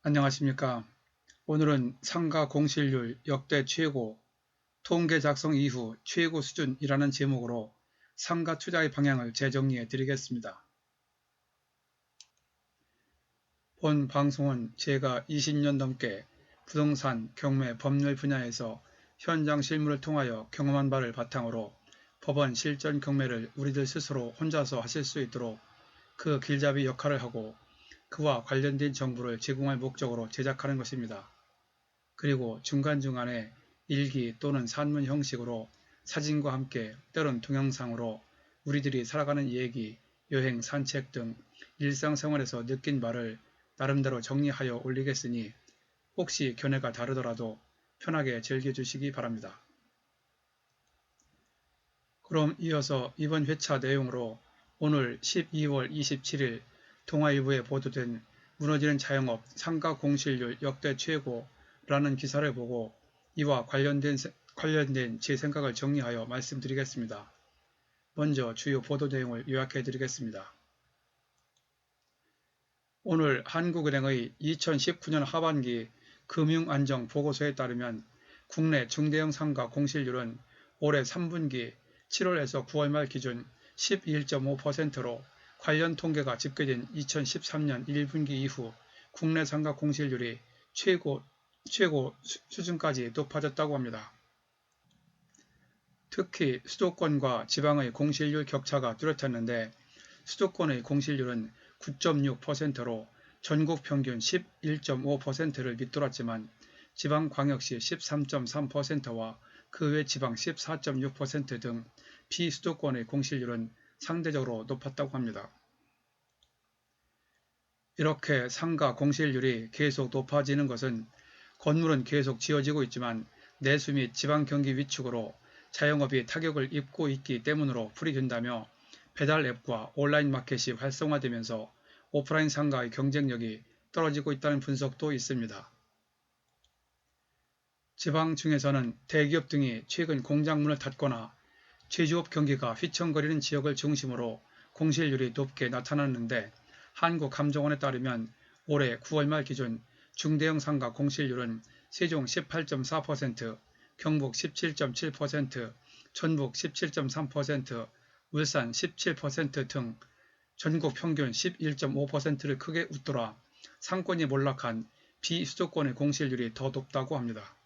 안녕하십니까. 오늘은 상가 공실률 역대 최고, 통계 작성 이후 최고 수준이라는 제목으로 상가 투자의 방향을 재정리해 드리겠습니다. 본 방송은 제가 20년 넘게 부동산, 경매, 법률 분야에서 현장 실무를 통하여 경험한 바를 바탕으로 법원 실전 경매를 우리들 스스로 혼자서 하실 수 있도록 그 길잡이 역할을 하고 그와 관련된 정보를 제공할 목적으로 제작하는 것입니다. 그리고 중간중간에 일기 또는 산문 형식으로 사진과 함께 때론 동영상으로 우리들이 살아가는 얘기, 여행, 산책 등 일상생활에서 느낀 바를 나름대로 정리하여 올리겠으니 혹시 견해가 다르더라도 편하게 즐겨주시기 바랍니다. 그럼 이어서 이번 회차 내용으로 오늘 12월 27일 동아일보에 보도된 무너지는 자영업 상가 공실률 역대 최고라는 기사를 보고 이와 관련된 제 생각을 정리하여 말씀드리겠습니다. 먼저 주요 보도 내용을 요약해 드리겠습니다. 오늘 한국은행의 2019년 하반기 금융안정 보고서에 따르면 국내 중대형 상가 공실률은 올해 3분기 7월에서 9월 말 기준 11.5%로 관련 통계가 집계된 2013년 1분기 이후 국내 상가 공실률이 최고 수준까지 높아졌다고 합니다. 특히 수도권과 지방의 공실률 격차가 뚜렷했는데 수도권의 공실률은 9.6%로 전국 평균 11.5%를 밑돌았지만 지방광역시 13.3%와 그 외 지방 14.6% 등 비수도권의 공실률은 상대적으로 높았다고 합니다. 이렇게 상가 공실률이 계속 높아지는 것은 건물은 계속 지어지고 있지만 내수 및 지방 경기 위축으로 자영업이 타격을 입고 있기 때문으로 풀이된다며 배달 앱과 온라인 마켓이 활성화되면서 오프라인 상가의 경쟁력이 떨어지고 있다는 분석도 있습니다. 지방 중에서는 대기업 등이 최근 공장문을 닫거나 제조업 경기가 휘청거리는 지역을 중심으로 공실률이 높게 나타났는데 한국감정원에 따르면 올해 9월 말 기준 중대형 상가 공실률은 세종 18.4%, 경북 17.7%, 전북 17.3%, 울산 17% 등 전국 평균 11.5%를 크게 웃돌아 상권이 몰락한 비수도권의 공실률이 더 높다고 합니다.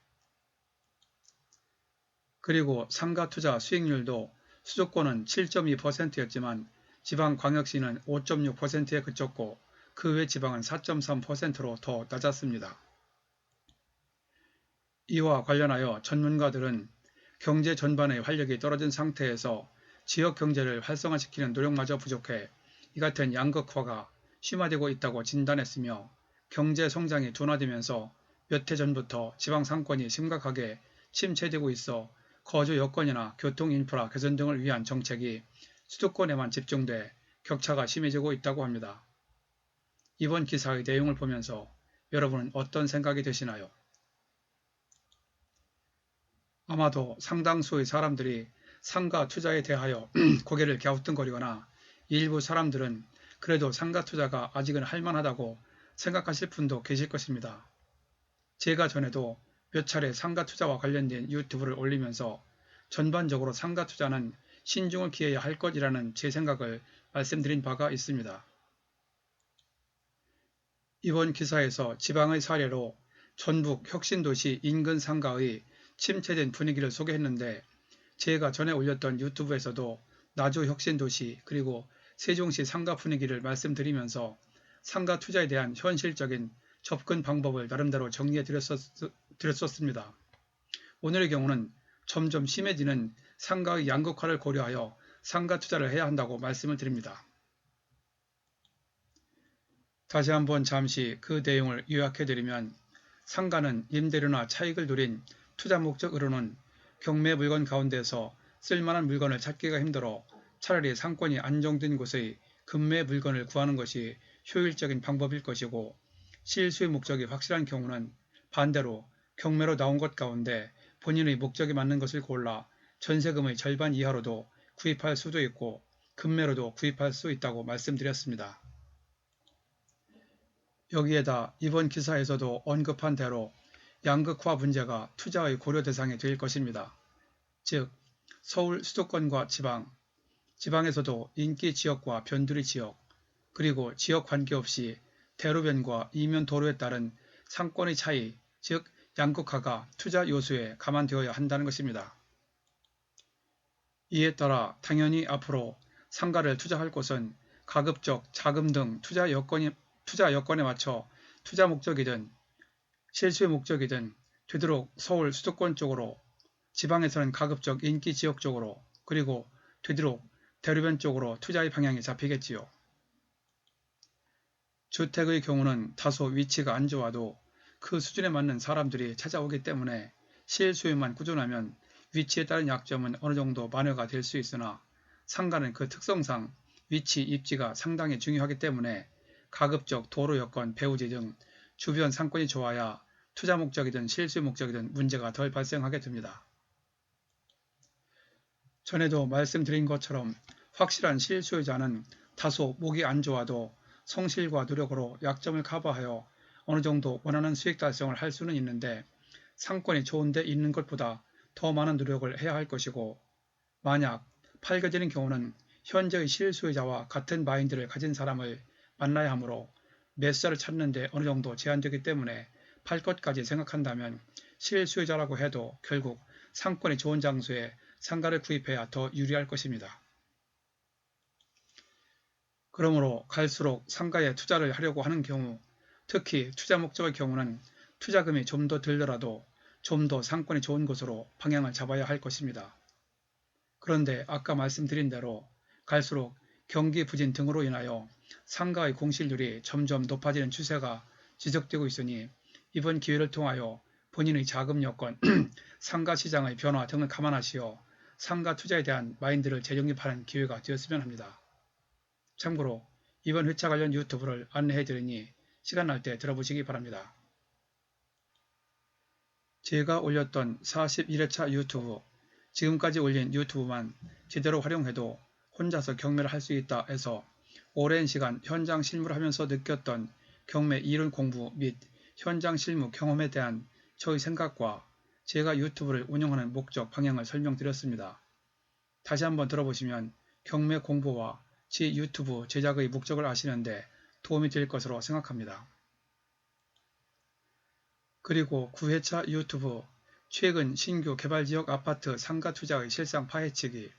그리고 상가투자 수익률도 수도권은 7.2%였지만 지방광역시는 5.6%에 그쳤고 그 외 지방은 4.3%로 더 낮았습니다. 이와 관련하여 전문가들은 경제 전반의 활력이 떨어진 상태에서 지역 경제를 활성화시키는 노력마저 부족해 이 같은 양극화가 심화되고 있다고 진단했으며 경제 성장이 둔화되면서 몇 해 전부터 지방 상권이 심각하게 침체되고 있어 거주 여건이나 교통 인프라 개선 등을 위한 정책이 수도권에만 집중돼 격차가 심해지고 있다고 합니다. 이번 기사의 내용을 보면서 여러분은 어떤 생각이 드시나요? 아마도 상당수의 사람들이 상가 투자에 대하여 고개를 갸우뚱거리거나 일부 사람들은 그래도 상가 투자가 아직은 할만하다고 생각하실 분도 계실 것입니다. 제가 전에도 몇 차례 상가 투자와 관련된 유튜브를 올리면서 전반적으로 상가 투자는 신중을 기해야 할 것이라는 제 생각을 말씀드린 바가 있습니다. 이번 기사에서 지방의 사례로 전북 혁신도시 인근 상가의 침체된 분위기를 소개했는데 제가 전에 올렸던 유튜브에서도 나주 혁신도시 그리고 세종시 상가 분위기를 말씀드리면서 상가 투자에 대한 현실적인 접근 방법을 나름대로 정리해 드렸었습니다. 오늘의 경우는 점점 심해지는 상가의 양극화를 고려하여 상가 투자를 해야 한다고 말씀을 드립니다. 다시 한번 잠시 그 내용을 요약해드리면 상가는 임대료나 차익을 노린 투자 목적으로는 경매 물건 가운데서 쓸만한 물건을 찾기가 힘들어 차라리 상권이 안정된 곳의 급매 물건을 구하는 것이 효율적인 방법일 것이고 실수의 목적이 확실한 경우는 반대로 경매로 나온 것 가운데 본인의 목적에 맞는 것을 골라 전세금의 절반 이하로도 구입할 수도 있고 급매로도 구입할 수 있다고 말씀드렸습니다. 여기에다 이번 기사에서도 언급한 대로 양극화 문제가 투자의 고려 대상이 될 것입니다. 즉 서울 수도권과 지방, 지방에서도 인기 지역과 변두리 지역, 그리고 지역 관계없이 대로변과 이면 도로에 따른 상권의 차이, 즉 양극화가 투자 요소에 감안되어야 한다는 것입니다. 이에 따라 당연히 앞으로 상가를 투자할 곳은 가급적 자금 등 투자 여건에 맞춰 투자 목적이든 실수의 목적이든 되도록 서울 수도권 쪽으로, 지방에서는 가급적 인기 지역 쪽으로, 그리고 되도록 대로변 쪽으로 투자의 방향이 잡히겠지요. 주택의 경우는 다소 위치가 안 좋아도 그 수준에 맞는 사람들이 찾아오기 때문에 실수요만 꾸준하면 위치에 따른 약점은 어느 정도 만회가 될 수 있으나 상가는 그 특성상 위치, 입지가 상당히 중요하기 때문에 가급적 도로 여건, 배후지 등 주변 상권이 좋아야 투자 목적이든 실수 목적이든 문제가 덜 발생하게 됩니다. 전에도 말씀드린 것처럼 확실한 실수요자는 다소 목이 안 좋아도 성실과 노력으로 약점을 커버하여 어느 정도 원하는 수익 달성을 할 수는 있는데 상권이 좋은 데 있는 것보다 더 많은 노력을 해야 할 것이고, 만약 팔겨지는 경우는 현재의 실수요자와 같은 마인드를 가진 사람을 만나야 하므로 매수자를 찾는 데 어느 정도 제한되기 때문에 팔 것까지 생각한다면 실수요자라고 해도 결국 상권이 좋은 장소에 상가를 구입해야 더 유리할 것입니다. 그러므로 갈수록 상가에 투자를 하려고 하는 경우, 특히 투자 목적의 경우는 투자금이 좀 더 들더라도 좀 더 상권이 좋은 곳으로 방향을 잡아야 할 것입니다. 그런데 아까 말씀드린 대로 갈수록 경기 부진 등으로 인하여 상가의 공실률이 점점 높아지는 추세가 지속되고 있으니 이번 기회를 통하여 본인의 자금 여건, 상가 시장의 변화 등을 감안하시어 상가 투자에 대한 마인드를 재정립하는 기회가 되었으면 합니다. 참고로 이번 회차 관련 유튜브를 안내해드리니 시간 날 때 들어보시기 바랍니다. 제가 올렸던 41회차 유튜브, 지금까지 올린 유튜브만 제대로 활용해도 혼자서 경매를 할 수 있다 해서 오랜 시간 현장 실무를 하면서 느꼈던 경매 이론 공부 및 현장 실무 경험에 대한 저의 생각과 제가 유튜브를 운영하는 목적 방향을 설명드렸습니다. 다시 한번 들어보시면 경매 공부와 제 유튜브 제작의 목적을 아시는데 도움이 될 것으로 생각합니다. 그리고 9회차 유튜브 최근 신규 개발지역 아파트 상가 투자의 실상 파헤치기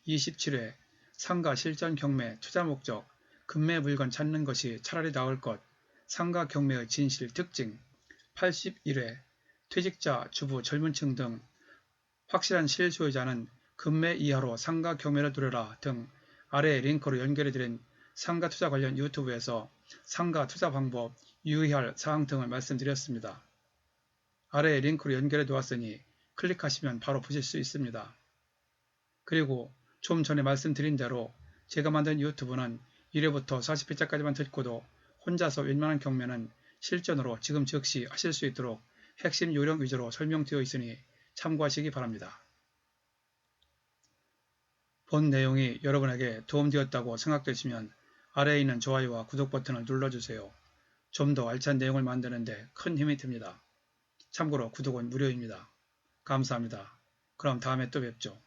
27회 상가 실전 경매 투자 목적 급매 물건 찾는 것이 차라리 나을 것 상가 경매의 진실 특징 81회 퇴직자, 주부, 젊은층 등 확실한 실수요자는 급매 이하로 상가 경매를 노려라 등 아래 링크로 연결해드린 상가 투자 관련 유튜브에서 상가 투자 방법, 유의할 사항 등을 말씀드렸습니다. 아래 링크로 연결해 두었으니 클릭하시면 바로 보실 수 있습니다. 그리고 좀 전에 말씀드린 대로 제가 만든 유튜브는 1회부터 40회차까지만 듣고도 혼자서 웬만한 경매는 실전으로 지금 즉시 하실 수 있도록 핵심 요령 위주로 설명되어 있으니 참고하시기 바랍니다. 본 내용이 여러분에게 도움되었다고 생각되시면 아래에 있는 좋아요와 구독 버튼을 눌러주세요. 좀 더 알찬 내용을 만드는 데 큰 힘이 됩니다. 참고로 구독은 무료입니다. 감사합니다. 그럼 다음에 또 뵙죠.